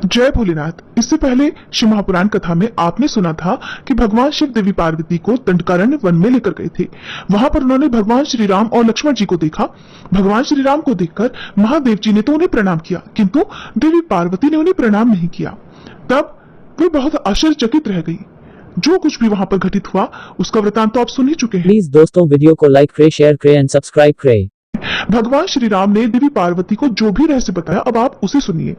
जय भोलेनाथ। इससे पहले शिव महापुराण कथा में आपने सुना था कि भगवान शिव देवी पार्वती को दंडकारण्य वन में लेकर गए थे। वहां पर उन्होंने भगवान श्री राम और लक्ष्मण जी को देखा। भगवान श्री राम को देखकर महादेव जी ने तो उन्हें प्रणाम किया, किंतु देवी पार्वती ने उन्हें प्रणाम नहीं किया। तब वे बहुत आश्चर्यचकित रह गई। जो कुछ भी वहां पर घटित हुआ उसका वृतांत तो आप सुन ही चुके हैं। प्लीज दोस्तों वीडियो को लाइक करें, शेयर करें एंड सब्सक्राइब करें। भगवान श्री राम ने देवी पार्वती को जो भी रहस्य बताया, अब आप उसे सुनिए।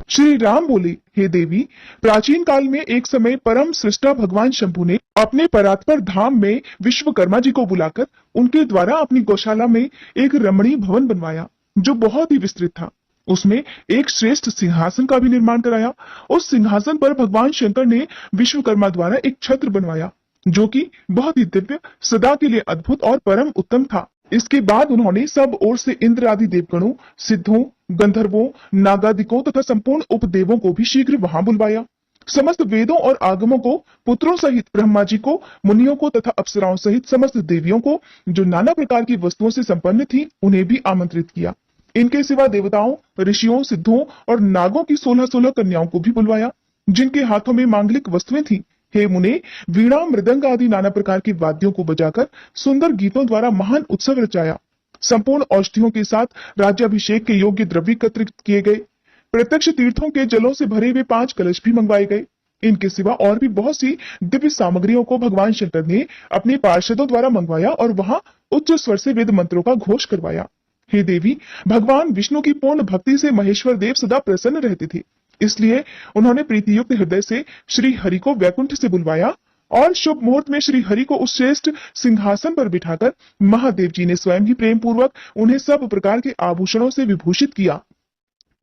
श्री राम बोले, हे देवी, प्राचीन काल में एक समय परम सृष्टा भगवान शंभु ने अपने परात्पर धाम में विश्वकर्मा जी को बुलाकर उनके द्वारा अपनी गौशाला में एक रमणीय भवन बनवाया, जो बहुत ही विस्तृत था। उसमें एक श्रेष्ठ सिंहासन का भी निर्माण कराया। उस सिंहासन पर भगवान शंकर ने विश्वकर्मा द्वारा एक छत्र बनवाया, जो कि बहुत ही दिव्य, सदा के लिए अद्भुत और परम उत्तम था। इसके बाद उन्होंने सब ओर से इंद्र आदि देवगणों, सिद्धों, गंधर्वों, नागादिकों तथा संपूर्ण उपदेवों को भी शीघ्र वहां बुलवाया। समस्त वेदों और आगमों को, पुत्रों सहित ब्रह्मा जी को, मुनियों को तथा अप्सराओं सहित समस्त देवियों को, जो नाना प्रकार की वस्तुओं से संपन्न थी, उन्हें भी आमंत्रित किया। इनके सिवा देवताओं, ऋषियों, सिद्धों और नागों की 16-16 कन्याओं को भी बुलवाया, जिनके हाथों में मांगलिक वस्तुएं थी। हे मुने, वीणा, मृदंग आदि नाना प्रकार के वाद्यों को बजाकर सुंदर गीतों द्वारा महान उत्सव रचाया। संपूर्ण औषधियों के साथ राज्याभिषेक के योग्य द्रव्य एकत्रित किए गए। प्रत्यक्ष तीर्थों के जलों से भरे हुए 5 कलश भी मंगवाए गए। इनके सिवा और भी बहुत सी दिव्य सामग्रियों को भगवान शंकर ने अपने पार्षदों द्वारा मंगवाया और वहां उच्च स्वर से वेद मंत्रों का घोष करवाया। हे देवी, भगवान विष्णु की पूर्ण भक्ति से महेश्वर देव सदा प्रसन्न रहते थे, इसलिए उन्होंने प्रीतियुक्त हृदय से श्री हरि को वैकुंठ से बुलवाया और शुभ मुहूर्त में श्री हरि को उस श्रेष्ठ सिंहासन पर बिठाकर महादेव जी ने स्वयं ही प्रेम पूर्वक उन्हें सब प्रकार के आभूषणों से विभूषित किया।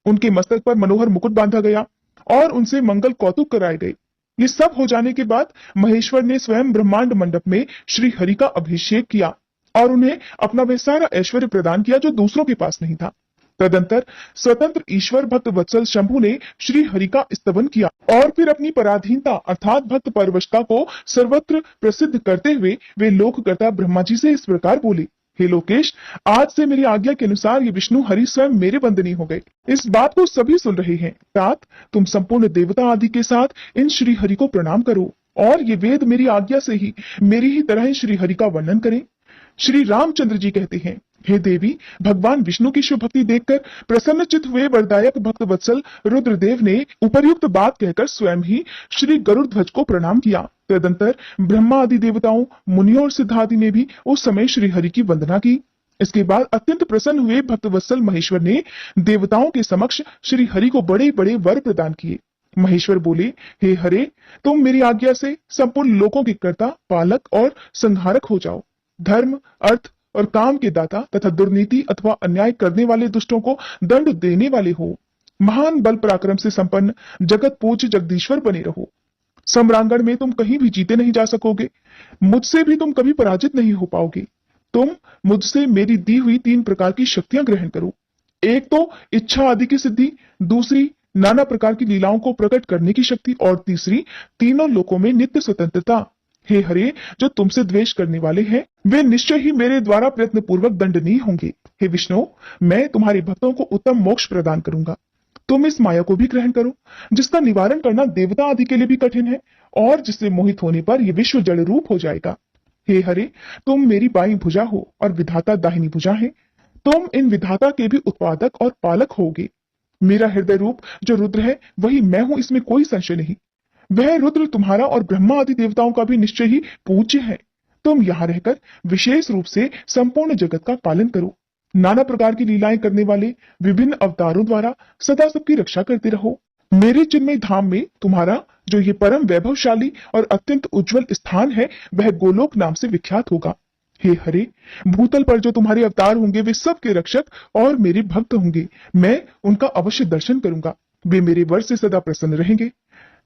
उनके मस्तक पर मनोहर मुकुट बांधा गया और उनसे मंगल कौतुक कराए गए। ये सब हो जाने के बाद महेश्वर ने स्वयं ब्रह्मांड मंडप में श्री हरि का अभिषेक किया और उन्हें अपना वह सारा ऐश्वर्य प्रदान किया जो दूसरों के पास नहीं था। तदंतर स्वतंत्र ईश्वर भक्त वत्सल शंभु ने श्री हरि का स्तवन किया और फिर अपनी पराधीनता अर्थात भक्त परवशता को सर्वत्र प्रसिद्ध करते हुए वे लोककर्ता ब्रह्मा जी से इस प्रकार बोले, हे लोकेश, आज से मेरी आज्ञा के अनुसार ये विष्णु हरि स्वयं मेरे वंदनीय हो गए। इस बात को सभी सुन रहे हैं। तात, तुम संपूर्ण देवता आदि के साथ इन श्री हरि को प्रणाम करो और ये वेद मेरी आज्ञा से ही मेरी ही तरह श्री हरि का वर्णन करें। श्री रामचंद्र जी कहते हैं, हे देवी, भगवान विष्णु की शुभ भक्ति देखकर प्रसन्नचित हुए वरदायक भक्त वत्सल रुद्रदेव ने उपर्युक्त बात कहकर स्वयं ही श्री गरुड़ ध्वज को प्रणाम किया। तदंतर ब्रह्मा आदि देवताओं, मुनियों और सिद्धादि ने भी उस समय श्री हरि की वंदना की। इसके बाद अत्यंत प्रसन्न हुए भक्त वत्सल महेश्वर ने देवताओं के समक्ष श्री हरि को बड़े बड़े वर प्रदान किए। महेश्वर बोले, हे हरे, तुम मेरी आज्ञा से संपूर्ण लोकों के कर्ता, पालक और संहारक हो जाओ। धर्म, अर्थ और काम के दाता तथा दुर्नीति अथवा अन्याय करने वाले दुष्टों को दंड देने वाले हो। महान बल पराक्रम से संपन्न जगत पूज्य जगदीश्वर बने रहो। सम्रांगण में तुम कहीं भी जीते नहीं जा सकोगे, मुझसे भी तुम कभी पराजित नहीं हो पाओगे। तुम मुझसे मेरी दी हुई 3 प्रकार की शक्तियां ग्रहण करो। एक तो इच्छा आदि की सिद्धि, दूसरी नाना प्रकार की लीलाओं को प्रकट करने की शक्ति और तीसरी तीनों लोकों में नित्य स्वतंत्रता। हे हरे, जो तुमसे द्वेष करने वाले हैं वे निश्चय ही मेरे द्वारा प्रयत्न पूर्वक दंडनीय होंगे। हे विष्णु, मैं तुम्हारे भक्तों को उत्तम मोक्ष प्रदान करूंगा। तुम इस माया को भी ग्रहण करो, जिसका निवारण करना देवता आदि के लिए भी कठिन है और जिससे मोहित होने पर यह विश्व जड़ रूप हो जाएगा। हे हरे, तुम मेरी बाईं भुजा हो और विधाता दाहिनी भुजा है। तुम इन विधाता के भी उत्पादक और पालक होगे। मेरा हृदय रूप जो रुद्र है वही मैं हूं, इसमें कोई संशय नहीं। वह रुद्र तुम्हारा और ब्रह्मा आदि देवताओं का भी निश्चय ही पूज्य है। तुम यहाँ रहकर विशेष रूप से संपूर्ण जगत का पालन करो। नाना प्रकार की लीलाएं करने वाले विभिन्न अवतारों द्वारा सदा सबकी रक्षा करते रहो। मेरे चिन्मय धाम में तुम्हारा जो ये परम वैभवशाली और अत्यंत उज्जवल स्थान है वह गोलोक नाम से विख्यात होगा। हे हरे, भूतल पर जो तुम्हारे अवतार होंगे वे सबके रक्षक और मेरे भक्त होंगे। मैं उनका अवश्य दर्शन करूंगा। वे मेरे वर से सदा प्रसन्न रहेंगे।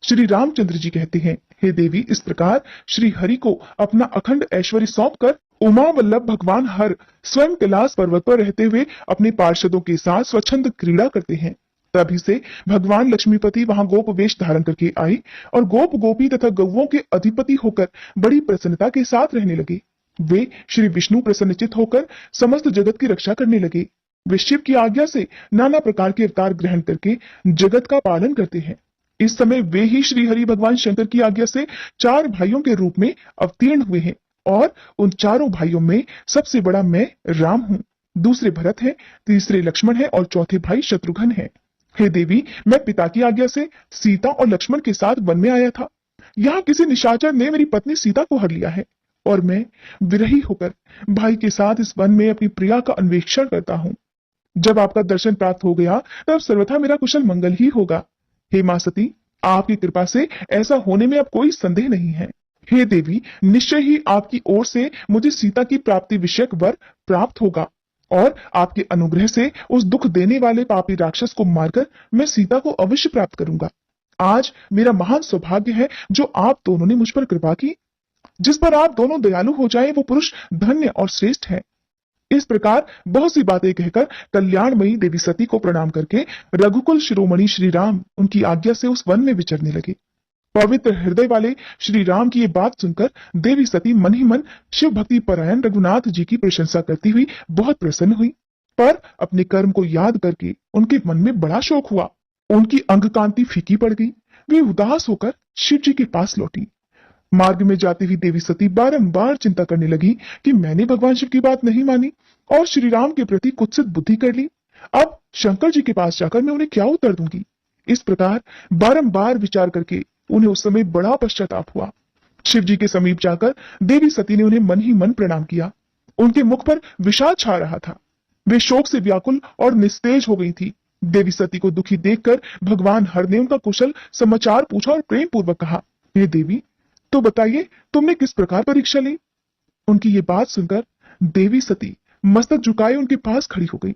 श्री रामचंद्र जी कहते हैं, हे देवी, इस प्रकार श्री हरि को अपना अखंड ऐश्वर्य सौंपकर उमा वल्लभ भगवान हर स्वयं कैलाश पर्वत पर रहते हुए अपने पार्षदों के साथ स्वच्छंद क्रीड़ा करते हैं। तभी से भगवान लक्ष्मीपति वहां गोप वेश धारण करके आई और गोप गोपी तथा गौओं के अधिपति होकर बड़ी प्रसन्नता के साथ रहने लगे। वे श्री विष्णु प्रसन्नचित होकर समस्त जगत की रक्षा करने लगे। वे शिव की आज्ञा से नाना प्रकार के अवतार ग्रहण करके जगत का पालन करते हैं। इस समय वे ही श्री हरि भगवान शंकर की आज्ञा से 4 भाइयों के रूप में अवतीर्ण हुए हैं और उन चारों भाइयों में सबसे बड़ा मैं राम हूँ, दूसरे भरत है, तीसरे लक्ष्मण है और चौथे भाई शत्रुघ्न है। हे देवी, मैं पिता की आज्ञा से सीता और लक्ष्मण के साथ वन में आया था। यहाँ किसी निशाचर ने मेरी पत्नी सीता को हर लिया है और मैं विरही होकर भाई के साथ इस वन में अपनी प्रिया का अन्वेषण करता हूँ। जब आपका दर्शन प्राप्त हो गया तब सर्वथा मेरा कुशल मंगल ही होगा। हे मां सती, आपकी कृपा से ऐसा होने में अब कोई संदेह नहीं है। हे देवी, निश्चय ही आपकी ओर से मुझे सीता की प्राप्ति विषयक वर प्राप्त होगा और आपके अनुग्रह से उस दुख देने वाले पापी राक्षस को मारकर मैं सीता को अवश्य प्राप्त करूंगा। आज मेरा महान सौभाग्य है जो आप दोनों ने मुझ पर कृपा की। जिस पर आप दोनों दयालु हो जाएं वो पुरुष धन्य और श्रेष्ठ है। इस प्रकार बहुत सी बातें कहकर कल्याणमयी देवी सती को प्रणाम करके रघुकुल शिरोमणि श्री राम उनकी आज्ञा से उस वन में विचरने लगे। पवित्र हृदय वाले श्री राम की ये बात सुनकर देवी सती मन ही मन शिव भक्ति परायण रघुनाथ जी की प्रशंसा करती हुई बहुत प्रसन्न हुई, पर अपने कर्म को याद करके उनके मन में बड़ा शोक हुआ। उनकी अंग कांति फीकी पड़ गई। वे उदास होकर शिव जी के पास लौटी। मार्ग में जाती हुई देवी सती बारंबार चिंता करने लगी कि मैंने भगवान शिव की बात नहीं मानी और श्री राम के प्रति कुत्सित बुद्धि कर ली। अब शंकर जी के पास जाकर मैं उन्हें क्या उत्तर दूंगी। इस प्रकार बारंबार विचार करके उन्हें उस समय बड़ा पश्चाताप हुआ। शिव जी के समीप जाकर देवी सती ने उन्हें मन ही मन प्रणाम किया। उनके मुख पर विषाद छा रहा था। वे शोक से व्याकुल और निस्तेज हो गई थी। देवी सती को दुखी देखकर भगवान हर ने उनका कुशल समाचार पूछा और प्रेम पूर्वक कहा, हे देवी, तो बताइए तुमने किस प्रकार परीक्षा ली। उनकी ये बात सुनकर देवी सती मस्तक झुकाए उनके पास खड़ी हो गई।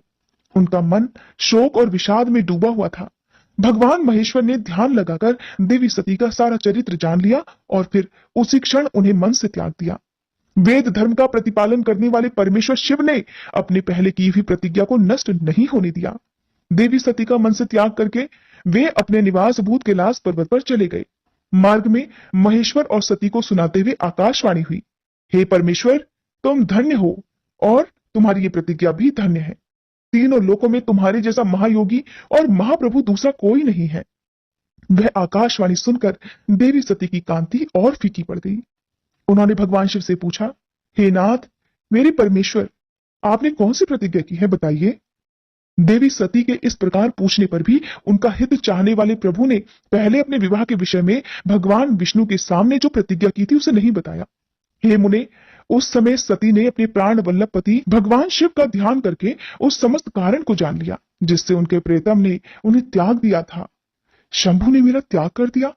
उनका मन शोक और विषाद में डूबा हुआ था। भगवान महेश्वर ने ध्यान लगाकर देवी सती का सारा चरित्र जान लिया और फिर उसी क्षण उन्हें मन से त्याग दिया। वेद धर्म का प्रतिपालन करने वाले परमेश्वर शिव ने अपने पहले की हुई प्रतिज्ञा को नष्ट नहीं होने दिया। देवी सती का मन से त्याग करके वे अपने निवास भूत कैलाश पर्वत पर चले गए। मार्ग में महेश्वर और सती को सुनाते हुए आकाशवाणी हुई, हे परमेश्वर, तुम धन्य हो और तुम्हारी ये प्रतिज्ञा भी धन्य है। तीनों लोकों में तुम्हारे जैसा महायोगी और महाप्रभु दूसरा कोई नहीं है। वह आकाशवाणी सुनकर देवी सती की कांति और फीकी पड़ गई। उन्होंने भगवान शिव से पूछा, हे नाथ, मेरे परमेश्वर, आपने कौन सी प्रतिज्ञा की है, बताइए। देवी सती के इस प्रकार पूछने पर भी उनका हित चाहने वाले प्रभु ने पहले अपने विवाह के विषय में भगवान विष्णु के सामने जो प्रतिज्ञा की थी उसे नहीं बताया। हे मुने, उस समय सती ने अपने प्राण वल्लभ पति भगवान शिव का ध्यान करके उस समस्त कारण को जान लिया जिससे उनके प्रेतम ने उन्हें त्याग दिया था। शंभु ने मेरा त्याग कर दिया।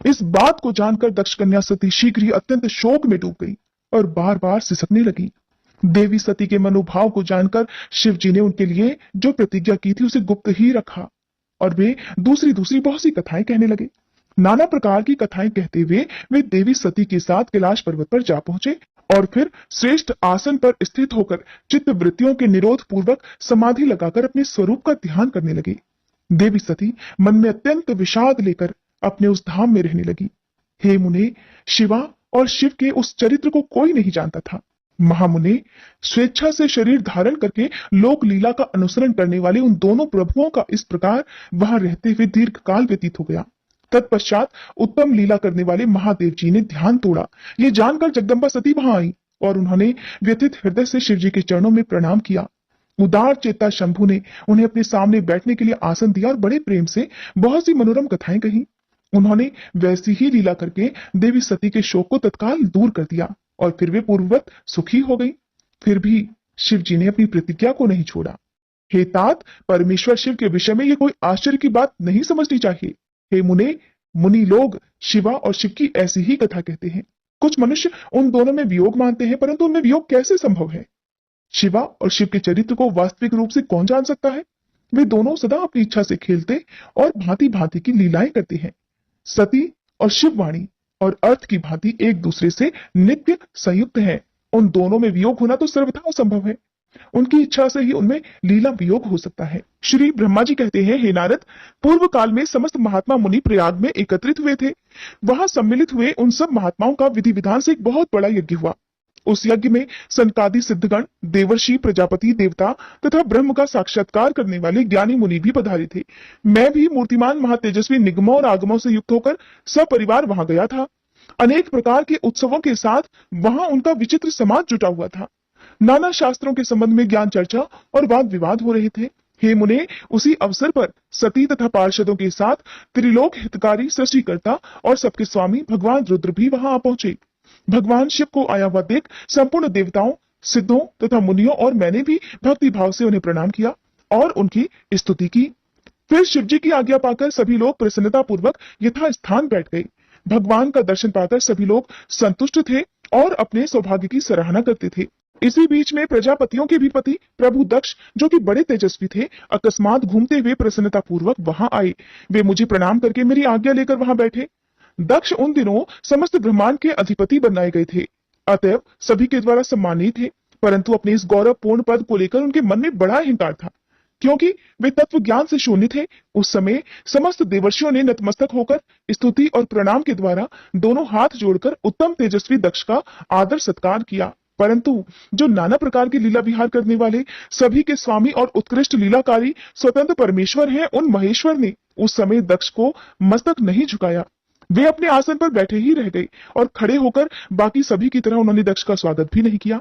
इस बात को जानकर दक्ष कन्या सती शीघ्र ही अत्यंत शोक में डूब गई और बार बार सिसकने लगी। देवी सती के मनोभाव को जानकर शिव जी ने उनके लिए जो प्रतिज्ञा की थी उसे गुप्त ही रखा और वे दूसरी दूसरी बहुत सी कथाएं कहने लगे। नाना प्रकार की कथाएं कहते हुए वे देवी सती के साथ कैलाश पर्वत पर जा पहुंचे और फिर श्रेष्ठ आसन पर स्थित होकर चित्त वृत्तियों के निरोध पूर्वक समाधि लगाकर अपने स्वरूप का ध्यान करने लगे। देवी सती मन में अत्यंत विषाद लेकर अपने उस धाम में रहने लगी। हे मुने, शिवा और शिव के उस चरित्र को कोई नहीं जानता था। महामुने, स्वेच्छा से शरीर धारण करके लोक लीला का अनुसरण करने वाले उन दोनों प्रभुओं का इस प्रकार वहां रहते हुए दीर्घ काल व्यतीत हो गया। तत्पश्चात उत्तम लीला करने वाले महादेव जी ने ध्यान तोड़ा। ये जानकर जगदम्बा सती वहां आई और उन्होंने व्यथित हृदय से शिव जी के चरणों में प्रणाम किया। उदार चेता शंभु ने उन्हें अपने सामने बैठने के लिए आसन दिया और बड़े प्रेम से बहुत सी मनोरम कथाएं कही। उन्होंने वैसी ही लीला करके देवी सती के शोक को तत्काल दूर कर दिया और फिर वे पूर्ववत सुखी हो गई। फिर भी शिव जी ने अपनी प्रतिज्ञा को नहीं छोड़ा। हे तात, परमेश्वर शिव के विषय में ये कोई आश्चर्य की बात नहीं समझनी चाहिए। हे मुने, मुनि लोग शिवा और शिव की ऐसी ही कथा कहते हैं। कुछ मनुष्य उन दोनों में वियोग मानते हैं, परंतु उनमें वियोग कैसे संभव है। शिवा और शिव के चरित्र को वास्तविक रूप से कौन जान सकता है। वे दोनों सदा अपनी इच्छा से खेलते और भांति भांति की लीलाएं करते हैं। सती और शिववाणी और अर्थ की भांति एक दूसरे से नित्य संयुक्त हैं। उन दोनों में वियोग होना तो सर्वथा असंभव है। उनकी इच्छा से ही उनमें लीला वियोग हो सकता है। श्री ब्रह्मा जी कहते हैं, हे नारद, पूर्व काल में समस्त महात्मा मुनि प्रयाग में एकत्रित हुए थे। वहां सम्मिलित हुए उन सब महात्माओं का विधि विधान से एक बहुत बड़ा यज्ञ हुआ। उस यज्ञ में सनकादि सिद्धगण, देवर्षि, प्रजापति, देवता तथा ब्रह्म का साक्षात्कार करने वाले ज्ञानी मुनि भी पधारे थे। मैं भी मूर्तिमान महातेजस्वी निगमों और आगमों से युक्त होकर सपरिवार वहां गया था। अनेक प्रकार के उत्सवों के साथ वहां उनका विचित्र समाज जुटा हुआ था। नाना शास्त्रों के संबंध में ज्ञान चर्चा और वाद विवाद हो रहे थे। हे मुने, उसी अवसर पर सती तथा पार्षदों के साथ त्रिलोक हितकारी, सृष्टिकर्ता और सबके स्वामी भगवान रुद्र भी वहां आ पहुंचे। भगवान शिव को आया हुआ देख संपूर्ण देवताओं, सिद्धों तथा मुनियों और मैंने भी भक्ति भाव से उन्हें प्रणाम किया और उनकी स्तुति की। फिर शिव जी की आज्ञा पाकर सभी लोग प्रसन्नता पूर्वक यथा स्थान बैठ गए। भगवान का दर्शन पाकर सभी लोग संतुष्ट थे और अपने सौभाग्य की सराहना करते थे। इसी बीच में प्रजापतियों के भी पति प्रभु दक्ष, जो कि बड़े तेजस्वी थे, अकस्मात घूमते हुए प्रसन्नता पूर्वक वहां आए। वे मुझे प्रणाम करके मेरी आज्ञा लेकर वहां बैठे। दक्ष उन दिनों समस्त ब्रह्मांड के अधिपति बनाए गए थे, अतएव सभी के द्वारा सम्मानित थे, परंतु अपने इस गौरवपूर्ण पद को लेकर उनके मन में बड़ा अहंकार था। क्योंकि वे तत्व ज्ञान से शून्य थे, उस समय समस्त देवर्षियों ने नतमस्तक होकर स्तुति और प्रणाम के द्वारा दोनों हाथ जोड़कर उत्तम तेजस्वी दक्ष का आदर सत्कार किया। परंतु जो नाना प्रकार के लीला विहार करने वाले, सभी के स्वामी और उत्कृष्ट लीलाकारी स्वतंत्र परमेश्वर हैं, उन महेश्वर ने उस समय दक्ष को मस्तक नहीं झुकाया। वे अपने आसन पर बैठे ही रह गए और खड़े होकर बाकी सभी की तरह उन्होंने दक्ष का स्वागत भी नहीं किया।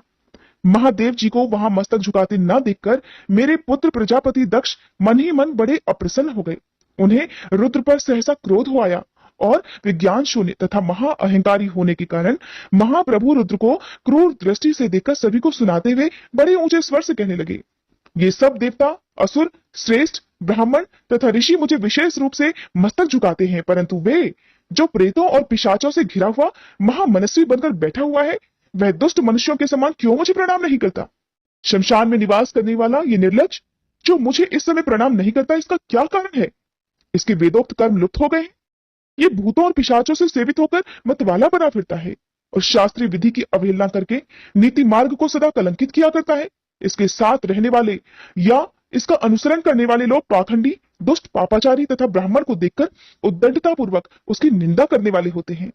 महादेव जी को वहां मस्तक झुकाते न देखकर मेरे पुत्र प्रजापति दक्ष मन ही मन बड़े अप्रसन्न हो गए। उन्हें रुद्र पर सहसा क्रोध हो आया और विज्ञान शून्य तथा महा अहंकारी होने के कारण महाप्रभु रुद्र को क्रूर दृष्टि से देखकर सभी को सुनाते हुए बड़े ऊंचे स्वर से कहने लगे, ये सब देवता, असुर, श्रेष्ठ, ब्राह्मण तथा ऋषि मुझे विशेष रूप से मस्तक झुकाते हैं, परंतु वे जो प्रेतों और पिशाचों से घिरा हुआ महामनस्वी बनकर बैठा हुआ है, वह दुष्ट मनुष्यों के समान क्यों मुझे प्रणाम नहीं करता? शमशान में निवास करने वाला ये निर्लज जो मुझे इस समय प्रणाम नहीं करता, इसका क्या कारण है? इसके वेदोक्त कर्म लुप्त हो गए हैं। ये भूतों और पिशाचों से सेवित होकर मतवाला बना फिरता है और शास्त्रीय विधि की अवहेलना करके नीति मार्ग को सदा कलंकित किया करता है। इसके साथ रहने वाले या इसका अनुसरण करने वाले लोग पाखंडी, दुष्ट, पापाचारी तथा ब्राह्मण को देखकर उद्दंडता पूर्वक उसकी निंदा करने वाले होते हैं।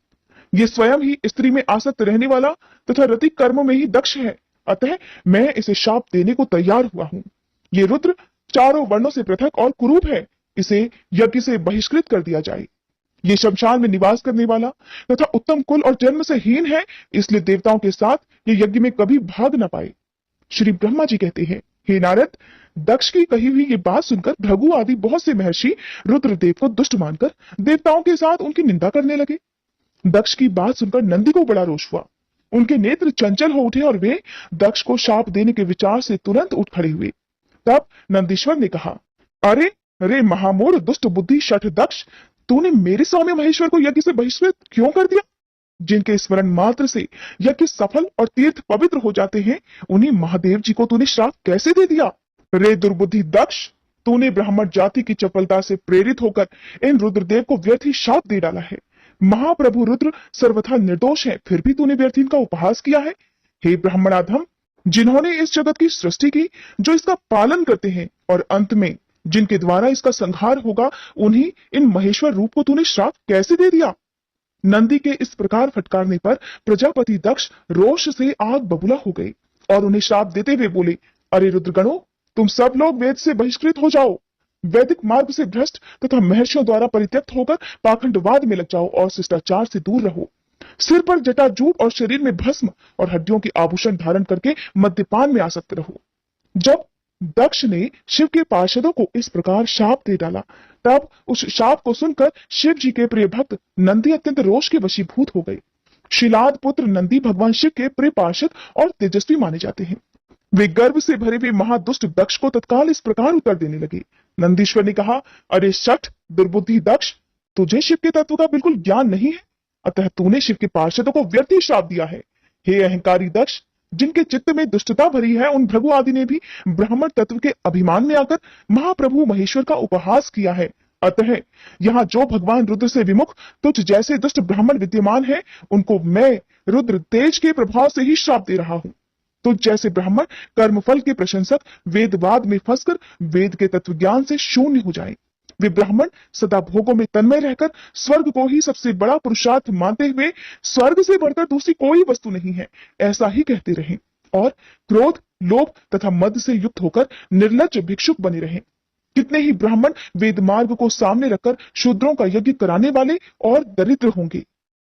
ये स्वयं ही स्त्री में आसक्त रहने वाला तथा रतिक कर्मों में ही दक्ष है, अतः मैं इसे शाप देने को तैयार हुआ हूं। ये रुद्र चारों वर्णों से पृथक और कुरूप है, इसे यज्ञ से बहिष्कृत कर दिया जाए। ये शमशान में निवास करने वाला तथा उत्तम कुल और जन्म से हीन है, इसलिए देवताओं के साथ ये यज्ञ में कभी भाग न पाए। श्री ब्रह्मा जी कहते हैं, हे नारद, दक्ष की कही हुई ये बात सुनकर भृगु आदि बहुत से महर्षि रुद्रदेव को दुष्ट मानकर देवताओं के साथ उनकी निंदा करने लगे। दक्ष की बात सुनकर नंदी को बड़ा रोष हुआ। उनके नेत्र चंचल हो उठे और वे दक्ष को शाप देने के विचार से तुरंत उठ खड़े हुए। तब नंदीश्वर ने कहा, अरे अरे महामूढ़, दुष्ट बुद्धि शठ दक्ष, तूने मेरे स्वामी महेश्वर को यज्ञ से बहिष्कृत क्यों कर दिया? जिनके स्मरण मात्र से यज्ञ सफल और तीर्थ पवित्र हो जाते हैं, उन्हीं महादेव जी को तूने श्राप कैसे दे दिया? रे दुर्बुद्धि दक्ष, तूने ब्राह्मण जाति की चपलता से प्रेरित होकर इन रुद्रदेव को व्यर्थ ही शाप दे डाला है। महाप्रभु रुद्र सर्वथा निर्दोष है, फिर भी तूने व्यर्थ इनका उपहास किया है। हे ब्राह्मणाधम, जिन्होंने इस जगत की सृष्टि की, जो इसका पालन करते हैं और अंत में जिनके द्वारा इसका संहार होगा, उन्हीं इन महेश्वर रूप को तूने श्राप कैसे दे दिया? नंदी के इस प्रकार फटकारने पर प्रजापति दक्ष रोष से आग बबूला हो गए और उन्हें श्राप देते हुए बोले, अरे रुद्रगणों, तुम सब लोग वेद से बहिष्कृत हो जाओ, वैदिक मार्ग से भ्रष्ट तथा महर्षियों द्वारा परित्यक्त होकर पाखंडवाद में लग जाओ और शिष्टाचार से दूर रहो। सिर पर जटाजूट और शरीर में भस्म और हड्डियों के आभूषण धारण करके मद्यपान में आसक्त रहो। जब दक्ष ने शिव के पार्षदों को इस प्रकार शाप दे डाला, तब उस शाप को सुनकर शिव जी के प्रिय भक्त नंदी अत्यंत रोष के वशीभूत हो गए। शिलाद पुत्र नंदी भगवान शिव के प्रिय पार्षद और तेजस्वी माने जाते हैं। वे गर्व से भरे हुए महादुष्ट दक्ष को तत्काल इस प्रकार उत्तर देने लगे। नंदीश्वर ने कहा, अरे शठ दुर्बुद्धि दक्ष, तुझे शिव के तत्व का बिल्कुल ज्ञान नहीं है, अतः तूने शिव के पार्षदों को व्यर्थ ही श्राप दिया है। हे अहंकारी दक्ष, जिनके चित्त में दुष्टता भरी है, उन भृगु आदि ने भी ब्राह्मण तत्व के अभिमान में आकर महाप्रभु महेश्वर का उपहास किया है। अतः यहाँ जो भगवान रुद्र से विमुख तुझ जैसे दुष्ट ब्राह्मण विद्यमान है, उनको मैं रुद्र तेज के प्रभाव से ही श्राप दे रहा हूं। तुझ जैसे ब्राह्मण कर्मफल के प्रशंसक वेदवाद में फंसकर वेद के तत्व ज्ञान से शून्य हो जाएं। वे ब्राह्मण सदा भोगों में तन्मय रहकर स्वर्ग को ही सबसे बड़ा पुरुषार्थ मानते हुए स्वर्ग से बढ़कर दूसरी कोई वस्तु नहीं है ऐसा ही कहते रहे और क्रोध, लोभ तथा मद से युक्त होकर निर्लज्ज भिक्षुक बने रहे। कितने ही ब्राह्मण वेद मार्ग को सामने रखकर शूद्रों का यज्ञ कराने वाले और दरिद्र होंगे,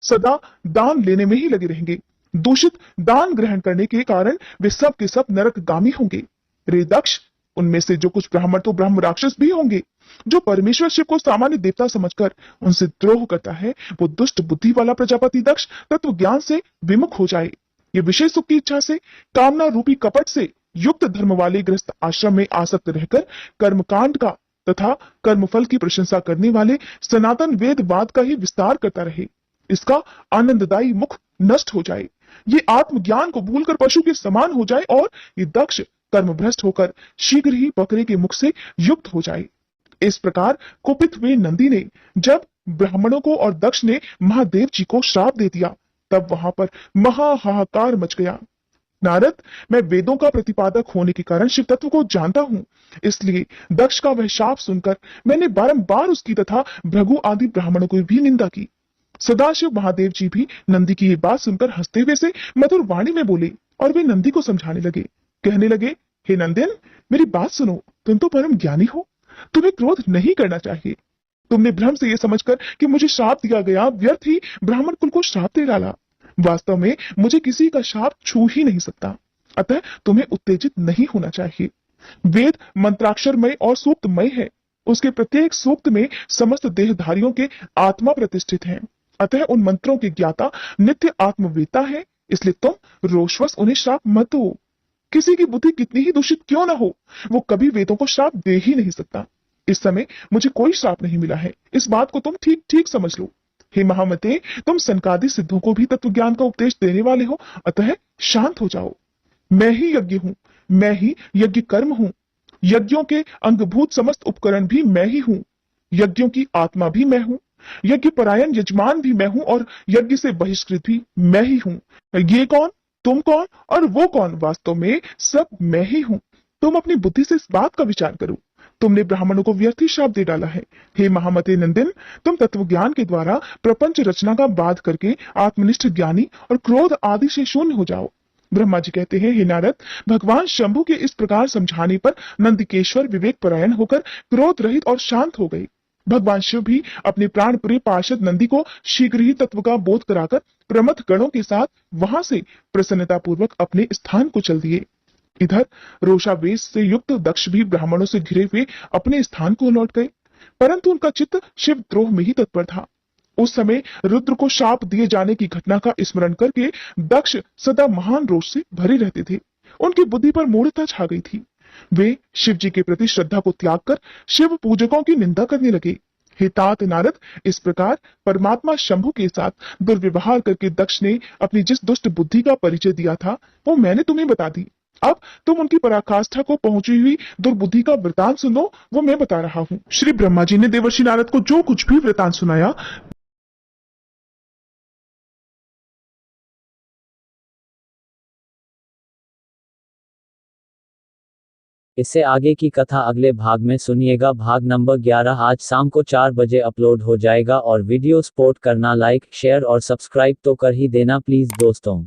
सदा दान लेने में ही लगे रहेंगे। दूषित दान ग्रहण करने के कारण वे सब के सब नरकगामी होंगे। रे दक्ष, उनमें से जो कुछ ब्राह्मण तो ब्रह्म राक्षस भी होंगे। जो परमेश्वर शिव को सामान्य देवता समझकर उनसे द्रोह करता है, वो दुष्ट बुद्धि वाला प्रजापति दक्ष तत्व ज्ञान से विमुख हो जाए। ये विषय सुख की इच्छा से, कामना रूपी कपट से युक्त धर्म वाले गृहस्थ आश्रम में आसक्त रहकर कर्मकांड का तथा कर्मफल की प्रशंसा करने वाले सनातन वेदवाद का ही विस्तार करता रहे। इसका आनंददायी मुख नष्ट हो जाए, ये आत्मज्ञान को भूलकर पशु के समान हो जाए और ये दक्ष कर्मभ्रष्ट होकर शीघ्र ही बकरे के मुख से युक्त हो जाए। इस प्रकार कुपित हुए नंदी ने जब ब्राह्मणों को और दक्ष ने महादेव जी को श्राप दे दिया, तब वहां पर महाहाकार मच गया। नारद, मैं वेदों का प्रतिपादक होने के कारण शिव तत्व को जानता हूं, इसलिए दक्ष का वह शाप सुनकर मैंने बारंबार उसकी तथा भृगु आदि ब्राह्मणों की भी निंदा की। सदाशिव महादेव जी भी नंदी की ये बात सुनकर हंसते हुए से मधुर वाणी में बोले और वे नंदी को समझाने लगे। कहने लगे, हे नंदन, मेरी बात सुनो, तुम तो परम ज्ञानी हो, तुम्हें क्रोध नहीं करना चाहिए। तुमने भ्रम से यह समझकर कि मुझे श्राप दिया गया, व्यर्थ ही ब्राह्मण कुल को श्राप दे डाला। वास्तव में मुझे किसी का शाप छू ही नहीं सकता, अतः तुम्हें उत्तेजित नहीं होना चाहिए। वेद मंत्राक्षरमय और सूक्तमय है, उसके प्रत्येक सूक्त में समस्त देहधारियों के आत्मा प्रतिष्ठित है, अतः उन मंत्रों के ज्ञाता नित्य आत्मवेता है, इसलिए तुम रोषवश उन्हें श्राप मत दो। किसी की बुद्धि कितनी ही दूषित क्यों ना हो, वो कभी वेदों को श्राप दे ही नहीं सकता। इस समय मुझे कोई श्राप नहीं मिला है, इस बात को तुम ठीक ठीक समझ लो। हे महामते, तुम सनकादि सिद्धों को भी तत्व ज्ञान का उपदेश देने वाले हो, अतः शांत हो जाओ। मैं ही यज्ञ हूं, मैं ही यज्ञ कर्म हूं, यज्ञों के अंगभूत समस्त उपकरण भी मैं ही हूं, यज्ञों की आत्मा भी मैं हूं, यज्ञ परायण यजमान भी मैं हूं और यज्ञ से बहिष्कृत भी मैं ही हूं। ये कौन, तुम कौन और वो कौन, वास्तव में सब मैं ही हूं। तुम अपनी बुद्धि से इस बात का विचार करो। तुमने ब्राह्मणों को व्यर्थ ही शाप दे डाला है। हे महामते नंदन, तुम तत्व ज्ञान के द्वारा प्रपंच रचना का बाध करके आत्मनिष्ठ ज्ञानी और क्रोध आदि से शून्य हो जाओ। ब्रह्मा जी कहते हैं, हे नारद, भगवान शंभु के इस प्रकार समझाने पर नंदिकेश्वर विवेक परायण होकर क्रोध रहित और शांत हो गए। भगवान शिव भी अपने प्राण प्रिय पार्षद नंदी को शीघ्र ही तत्व का बोध कराकर प्रमथ गणों के साथ वहां से प्रसन्नता पूर्वक अपने स्थान को चल दिए। इधर रोषावेश से युक्त दक्ष भी ब्राह्मणों से घिरे हुए अपने स्थान को लौट गए, परंतु उनका चित्त शिव द्रोह में ही तत्पर था। उस समय रुद्र को शाप दिए जाने की घटना का स्मरण करके दक्ष सदा महान रोष से भरे रहते थे। उनकी बुद्धि पर मूढ़ता छा गई थी। वे शिव जी के प्रति श्रद्धा को त्याग कर शिव पूजकों की निंदा करने लगे। हे तात नारद, इस प्रकार परमात्मा शंभु के साथ दुर्व्यवहार करके दक्ष ने अपनी जिस दुष्ट बुद्धि का परिचय दिया था, वो मैंने तुम्हें बता दी। अब तुम उनकी पराकाष्ठा को पहुंची हुई दुर्बुद्धि का वृतांत सुनो, वो मैं बता रहा हूँ। श्री ब्रह्मा जी ने देवर्षि नारद को जो कुछ भी वृतांत सुनाया, इससे आगे की कथा अगले भाग में सुनिएगा। भाग नंबर 11 आज शाम को 4 बजे अपलोड हो जाएगा और वीडियो सपोर्ट करना, लाइक, शेयर और सब्सक्राइब तो कर ही देना प्लीज दोस्तों।